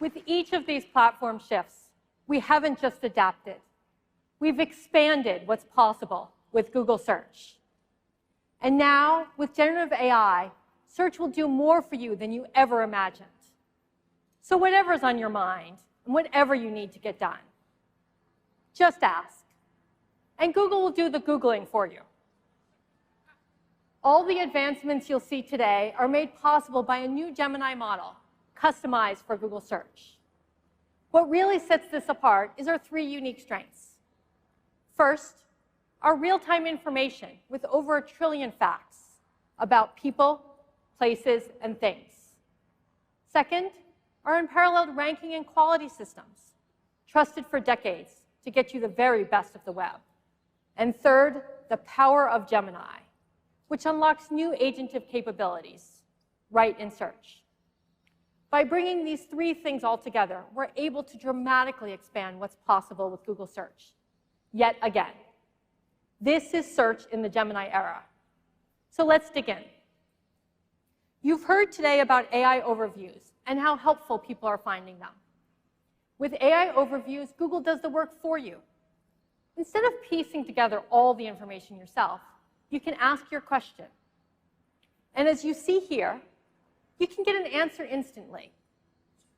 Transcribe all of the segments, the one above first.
With each of these platform shifts, we haven't just adapted. We've expanded what's possible with Google Search. And now, with generative AI, search will do more for you than you ever imagined. So whatever's on your mind, and whatever you need to get done, just ask. And Google will do the Googling for you. All the advancements you'll see today are made possible by a new Gemini model, customized for Google Search. What really sets this apart is our three unique strengths. First, our real-time information with over 1 trillion facts about people, places, and things. Second, our unparalleled ranking and quality systems, trusted for decades to get you the very best of the web. And third, the power of Gemini, which unlocks new agentive capabilities right in search. By bringing these three things all together, we're able to dramatically expand what's possible with Google Search. Yet again, this is search in the Gemini era. So let's dig in. You've heard today about AI overviews and how helpful people are finding them. With AI overviews, Google does the work for you. Instead of piecing together all the information yourself, you can ask your question. And as you see here, you can get an answer instantly,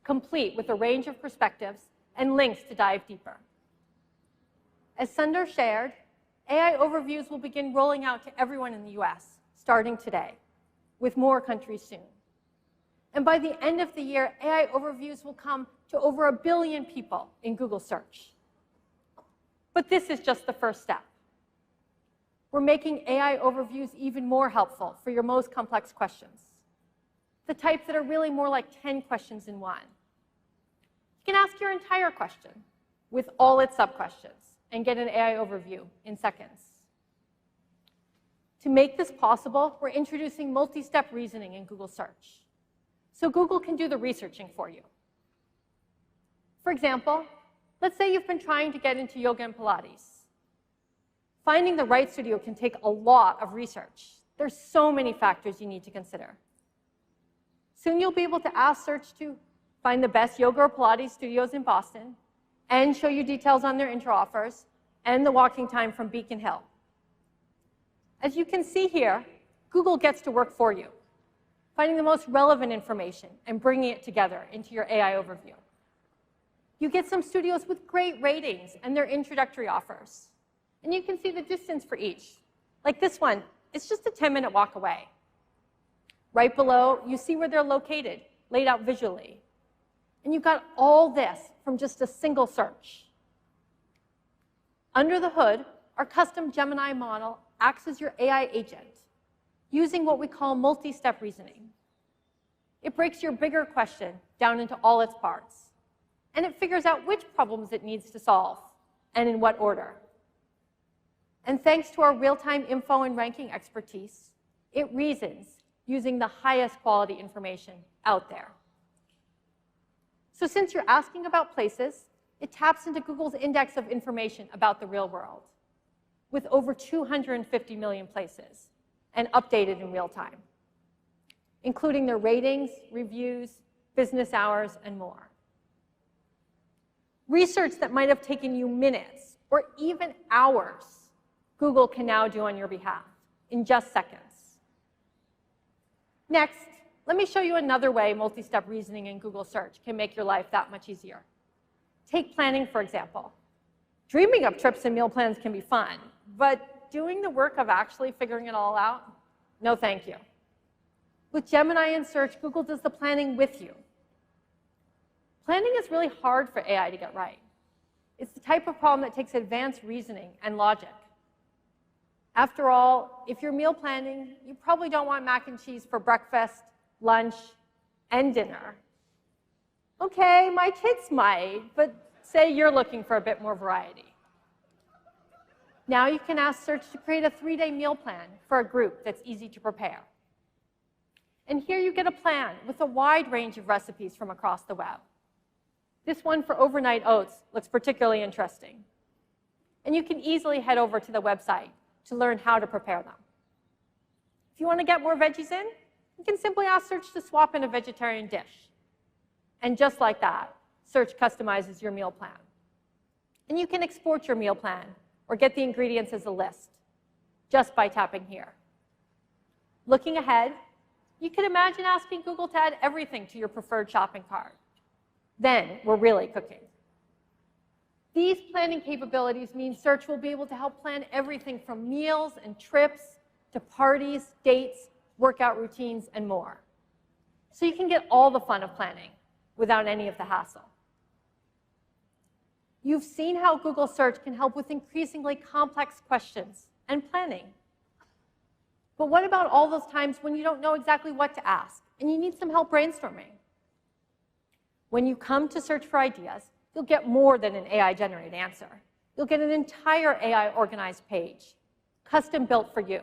complete with a range of perspectives and links to dive deeper. As Sundar shared, AI overviews will begin rolling out to everyone in the US, starting today, with more countries soon. And by the end of the year, AI overviews will come to over 1 billion people in Google Search. But this is just the first step. We're making AI overviews even more helpful for your most complex questions, the type that are really more like 10 questions in one. You can ask your entire question with all its sub-questions and get an AI overview in seconds. To make this possible, we're introducing multi-step reasoning in Google Search, so Google can do the researching for you. For example, let's say you've been trying to get into yoga and Pilates. Finding the right studio can take a lot of research. There's so many factors you need to consider. Soon you'll be able to ask Search to find the best yoga or Pilates studios in Boston and show you details on their inter-offers and the walking time from Beacon Hill. As you can see here, Google gets to work for you, finding the most relevant information and bringing it together into your AI overview. You get some studios with great ratings and their introductory offers. And you can see the distance for each. Like this one, it's just a 10-minute walk away. Right below, you see where they're located, laid out visually. And you've got all this from just a single search. Under the hood, our custom Gemini model acts as your AI agent, using what we call multi-step reasoning. It breaks your bigger question down into all its parts, and it figures out which problems it needs to solve, and in what order. And thanks to our real-time info and ranking expertise, it reasons using the highest quality information out there. So since you're asking about places, it taps into Google's index of information about the real world, with over 250 million places, and updated in real time, including their ratings, reviews, business hours, and more. Research that might have taken you minutes or even hours, Google can now do on your behalf in just seconds. Next, let me show you another way multi-step reasoning in Google Search can make your life that much easier. Take planning, for example. Dreaming up trips and meal plans can be fun, but doing the work of actually figuring it all out? No, thank you. With Gemini and Search, Google does the planning with you. Planning is really hard for AI to get right. It's the type of problem that takes advanced reasoning and logic. After all, if you're meal planning, you probably don't want mac and cheese for breakfast, lunch, and dinner. Okay, my kids might, but say you're looking for a bit more variety. Now you can ask Search to create a 3-day meal plan for a group that's easy to prepare. And here you get a plan with a wide range of recipes from across the web. This one for overnight oats looks particularly interesting. And you can easily head over to the website to learn how to prepare them. If you want to get more veggies in, you can simply ask Search to swap in a vegetarian dish. And just like that, search customizes your meal plan. And you can export your meal plan or get the ingredients as a list just by tapping here. Looking ahead, you could imagine asking Google to add everything to your preferred shopping cart. Then we're really cooking. These planning capabilities mean search will be able to help plan everything from meals and trips to parties, dates, workout routines, and more. So you can get all the fun of planning without any of the hassle. You've seen how Google Search can help with increasingly complex questions and planning. But what about all those times when you don't know exactly what to ask and you need some help brainstorming? When you come to search for ideas, you'll get more than an AI-generated answer. You'll get an entire AI-organized page, custom built for you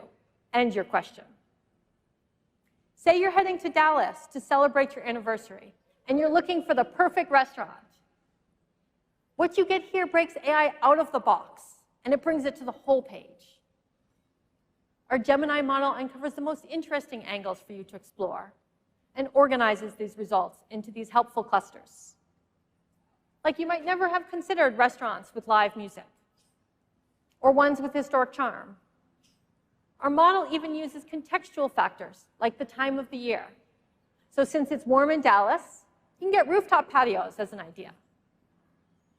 and your question. Say you're heading to Dallas to celebrate your anniversary, and you're looking for the perfect restaurant. What you get here breaks AI out of the box, and it brings it to the whole page. Our Gemini model uncovers the most interesting angles for you to explore and organizes these results into these helpful clusters. Like you might never have considered restaurants with live music, or ones with historic charm. Our model even uses contextual factors, like the time of the year. So since it's warm in Dallas, you can get rooftop patios as an idea.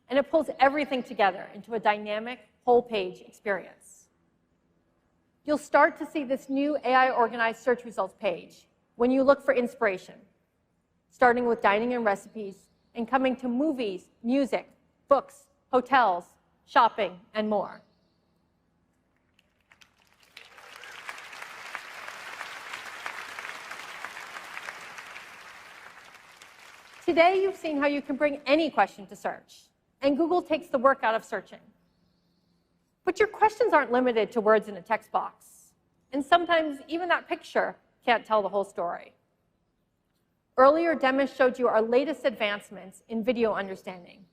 And it pulls everything together into a dynamic, whole-page experience. You'll start to see this new AI-organized search results page when you look for inspiration, starting with dining and recipes, and coming to movies, music, books, hotels, shopping, and more. Today, you've seen how you can bring any question to search, and Google takes the work out of searching. But your questions aren't limited to words in a text box, and sometimes even that picture can't tell the whole story. Earlier, Demis showed you our latest advancements in video understanding,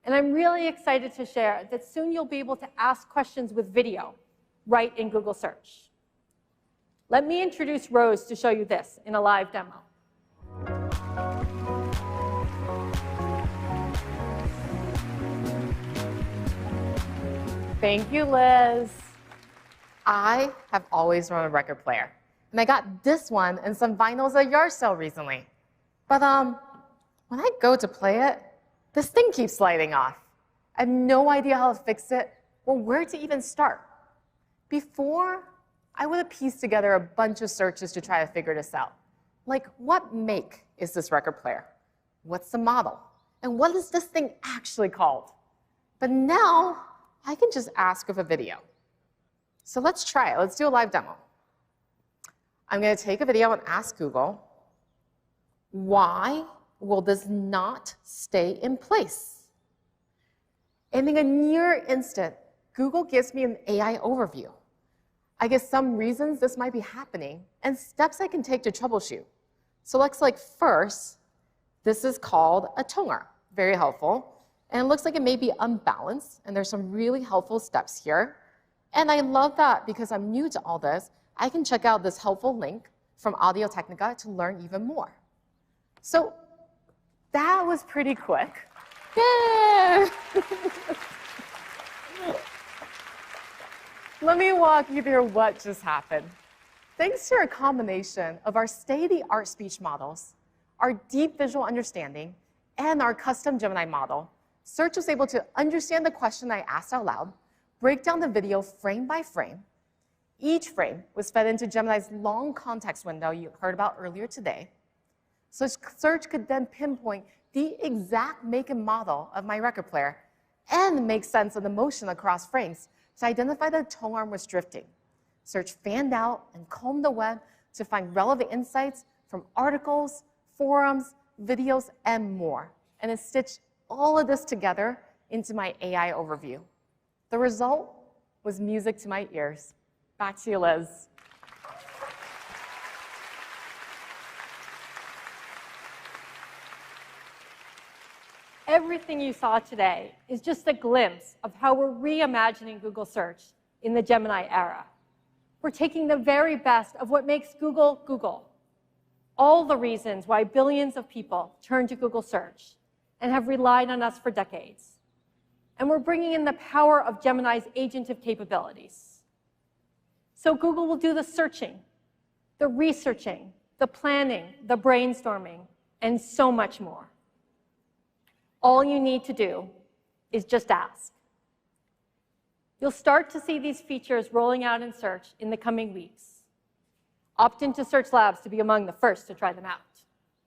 and I'm really excited to share that soon you'll be able to ask questions with video right in Google Search. Let me introduce Rose to show you this in a live demo. Thank you, Liz. I have always run a record player, and I got this one and some vinyls at a yard sale recently. But when I go to play it, this thing keeps sliding off. I have no idea how to fix it or where to even start. Before, I would have pieced together a bunch of searches to try to figure this out. Like, what make is this record player? What's the model? And what is this thing actually called? But now, I can just ask of a video. So let's try it. Let's do a live demo. I'm going to take a video and ask Google, why will this not stay in place? And in a near instant, Google gives me an AI overview. I get some reasons this might be happening and steps I can take to troubleshoot. So looks like first, this is called a toner. Very helpful. And it looks like it may be unbalanced, and there's some really helpful steps here. And I love that because I'm new to all this, I can check out this helpful link from Audio Technica to learn even more. So that was pretty quick. Yay! Let me walk you through what just happened. Thanks to a combination of our state-of-the-art speech models, our deep visual understanding, and our custom Gemini model, Search was able to understand the question I asked out loud, break down the video frame by frame. Each frame was fed into Gemini's long context window you heard about earlier today. So Search could then pinpoint the exact make and model of my record player and make sense of the motion across frames to identify the tone arm was drifting. Search fanned out and combed the web to find relevant insights from articles, forums, videos, and more. And it stitched all of this together into my AI overview. The result was music to my ears. Back to you, Liz. Everything you saw today is just a glimpse of how we're reimagining Google Search in the Gemini era. We're taking the very best of what makes Google, Google, all the reasons why billions of people turn to Google Search and have relied on us for decades. And we're bringing in the power of Gemini's agentive capabilities. So Google will do the searching, the researching, the planning, the brainstorming, and so much more. All you need to do is just ask. You'll start to see these features rolling out in Search in the coming weeks. Opt into Search Labs to be among the first to try them out.